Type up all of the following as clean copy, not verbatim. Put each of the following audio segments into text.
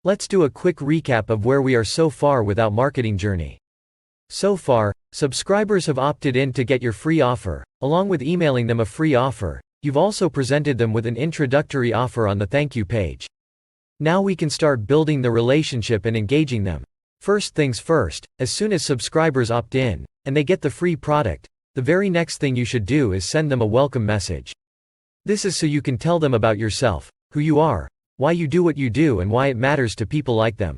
Let's do a quick recap of where we are so far with our marketing journey. So far, subscribers have opted in to get your free offer. Along with emailing them a free offer, you've also presented them with an introductory offer on the thank you page. Now we can start building the relationship and engaging them. First things first, as soon as subscribers opt in, and they get the free product, the very next thing you should do is send them a welcome message. This is so you can tell them about yourself, who you are, why you do what you do, and why it matters to people like them.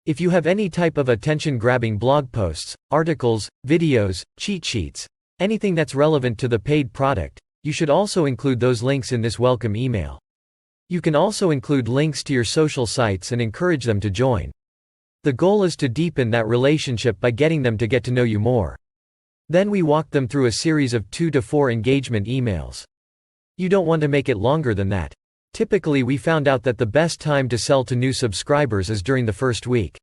If you have any type of attention-grabbing blog posts, articles, videos, cheat sheets, anything that's relevant to the paid product, you should also include those links in this welcome email. You can also include links to your social sites and encourage them to join. The goal is to deepen that relationship by getting them to get to know you more. Then we walk them through a series of 2 to 4 engagement emails. You don't want to make it longer than that. Typically, we found out that the best time to sell to new subscribers is during the first week.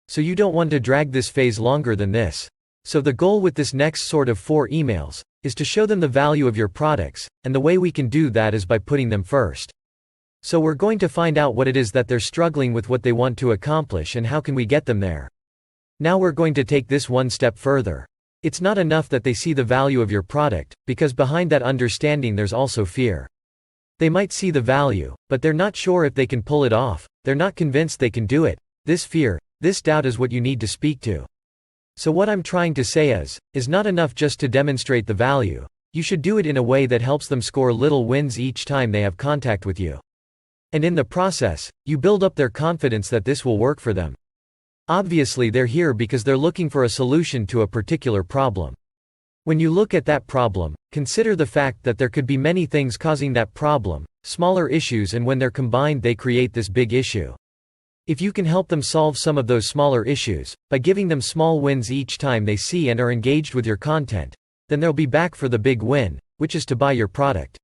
So you don't want to drag this phase longer than this. So the goal with this next sort of 4 emails is to show them the value of your products, and the way we can do that is by putting them first. So we're going to find out what it is that they're struggling with, what they want to accomplish, and how can we get them there. Now we're going to take this one step further. It's not enough that they see the value of your product, because behind that understanding there's also fear. They might see the value, but they're not sure if they can pull it off. They're not convinced they can do it. This fear, this doubt is what you need to speak to. So what I'm trying to say is not enough just to demonstrate the value. You should do it in a way that helps them score little wins each time they have contact with you. And in the process, you build up their confidence that this will work for them. Obviously, they're here because they're looking for a solution to a particular problem. When you look at that problem, consider the fact that there could be many things causing that problem, smaller issues, and when they're combined they create this big issue. If you can help them solve some of those smaller issues, by giving them small wins each time they see and are engaged with your content, then they'll be back for the big win, which is to buy your product.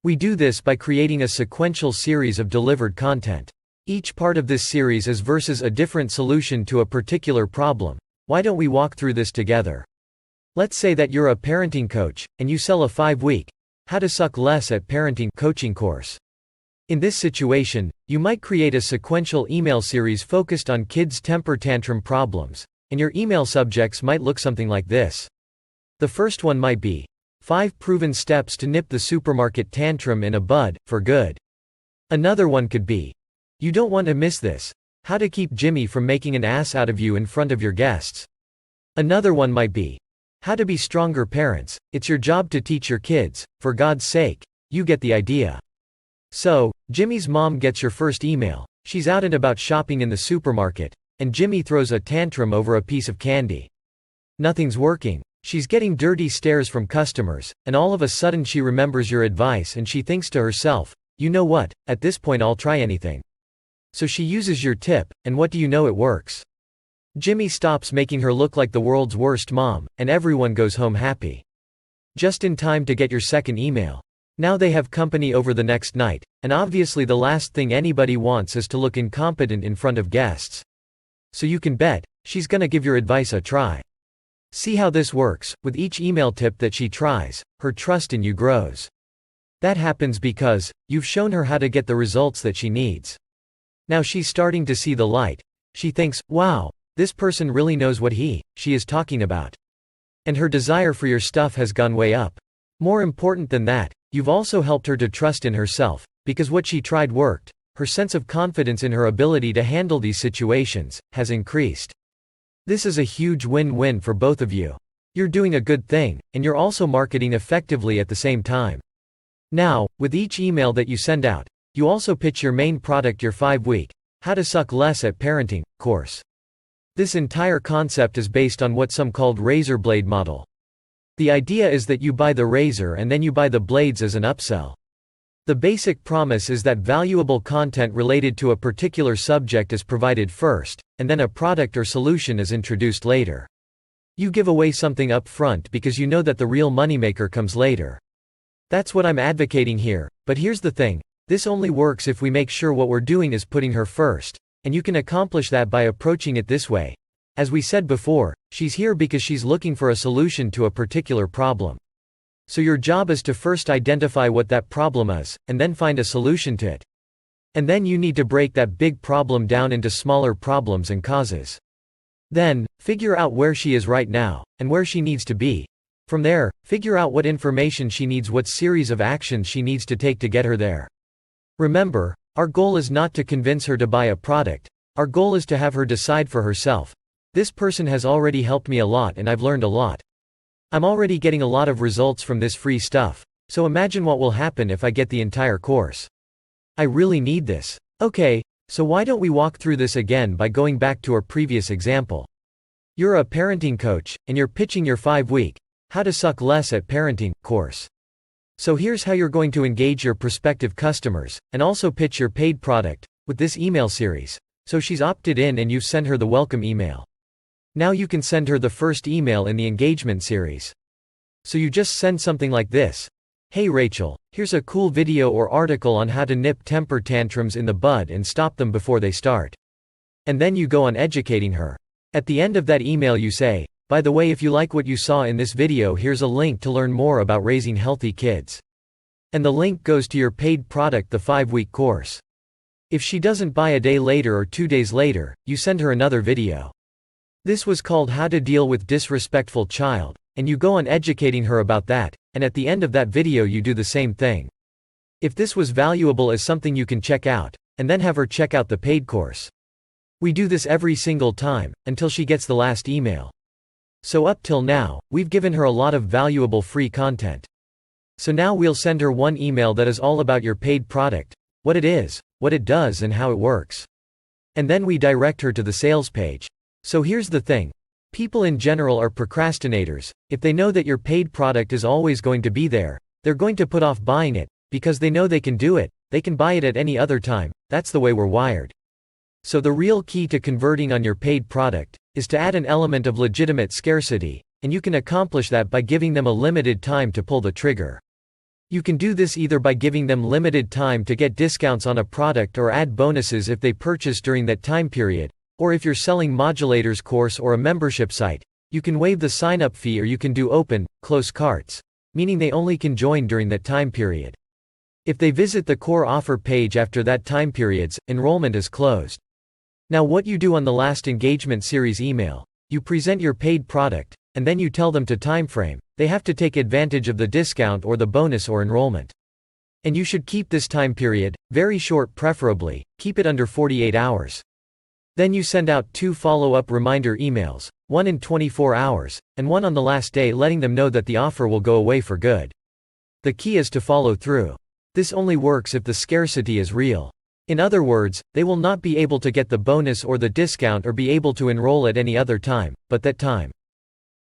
We do this by creating a sequential series of delivered content. Each part of this series is versus a different solution to a particular problem. Why don't we walk through this together? Let's say that you're a parenting coach, and you sell a 5-week, How to Suck Less at Parenting coaching course. In this situation, you might create a sequential email series focused on kids' temper tantrum problems, and your email subjects might look something like this. The first one might be 5 proven steps to nip the supermarket tantrum in a bud, for good. Another one could be, you don't want to miss this, how to keep Jimmy from making an ass out of you in front of your guests. Another one might be, how to be stronger parents, it's your job to teach your kids, for God's sake. You get the idea. So, Jimmy's mom gets your first email. She's out and about shopping in the supermarket, and Jimmy throws a tantrum over a piece of candy. Nothing's working. She's getting dirty stares from customers, and all of a sudden she remembers your advice and she thinks to herself, you know what, at this point I'll try anything. So she uses your tip, and what do you know, it works. Jimmy stops making her look like the world's worst mom, and everyone goes home happy. Just in time to get your second email. Now they have company over the next night, and obviously the last thing anybody wants is to look incompetent in front of guests. So you can bet, she's gonna give your advice a try. See how this works. With each email tip that she tries, her trust in you grows. That happens because you've shown her how to get the results that she needs. Now she's starting to see the light. She thinks, wow, this person really knows what she is talking about. And her desire for your stuff has gone way up. More important than that, you've also helped her to trust in herself, because what she tried worked. Her sense of confidence in her ability to handle these situations has increased. This is a huge win-win for both of you. You're doing a good thing, and you're also marketing effectively at the same time. Now, with each email that you send out, you also pitch your main product, your 5-week, How to Suck Less at Parenting course. This entire concept is based on what some called razor blade model. The idea is that you buy the razor and then you buy the blades as an upsell. The basic promise is that valuable content related to a particular subject is provided first, and then a product or solution is introduced later. You give away something up front because you know that the real moneymaker comes later. That's what I'm advocating here, but here's the thing, this only works if we make sure what we're doing is putting her first, and you can accomplish that by approaching it this way. As we said before, she's here because she's looking for a solution to a particular problem. So your job is to first identify what that problem is, and then find a solution to it. And then you need to break that big problem down into smaller problems and causes. Then, figure out where she is right now, and where she needs to be. From there, figure out what information she needs, what series of actions she needs to take to get her there. Remember, our goal is not to convince her to buy a product, our goal is to have her decide for herself. This person has already helped me a lot and I've learned a lot. I'm already getting a lot of results from this free stuff, so imagine what will happen if I get the entire course. I really need this. Okay, so why don't we walk through this again by going back to our previous example. You're a parenting coach, and you're pitching your 5-week, How to Suck Less at Parenting course. So here's how you're going to engage your prospective customers, and also pitch your paid product, with this email series. So she's opted in and you've sent her the welcome email. Now you can send her the first email in the engagement series. So you just send something like this. Hey Rachel, here's a cool video or article on how to nip temper tantrums in the bud and stop them before they start. And then you go on educating her. At the end of that email you say, by the way, if you like what you saw in this video, here's a link to learn more about raising healthy kids. And the link goes to your paid product, the 5-week course. If she doesn't buy a day later or 2 days later, you send her another video. This was called How to Deal with Disrespectful Child, and you go on educating her about that, and at the end of that video you do the same thing. If this was valuable as something you can check out, and then have her check out the paid course. We do this every single time, until she gets the last email. So up till now, we've given her a lot of valuable free content. So now we'll send her one email that is all about your paid product, what it is, what it does and how it works. And then we direct her to the sales page. So here's the thing. People in general are procrastinators. If they know that your paid product is always going to be there, they're going to put off buying it, because they know they can do it, they can buy it at any other time, that's the way we're wired. So the real key to converting on your paid product, is to add an element of legitimate scarcity, and you can accomplish that by giving them a limited time to pull the trigger. You can do this either by giving them limited time to get discounts on a product or add bonuses if they purchase during that time period, or if you're selling modulators course or a membership site, you can waive the sign-up fee or you can do open, close carts, meaning they only can join during that time period. If they visit the core offer page after that time period's, enrollment is closed. Now what you do on the last engagement series email, you present your paid product, and then you tell them to timeframe, they have to take advantage of the discount or the bonus or enrollment. And you should keep this time period, very short preferably, keep it under 48 hours. Then you send out 2 follow-up reminder emails, one in 24 hours, and one on the last day letting them know that the offer will go away for good. The key is to follow through. This only works if the scarcity is real. In other words, they will not be able to get the bonus or the discount or be able to enroll at any other time, but that time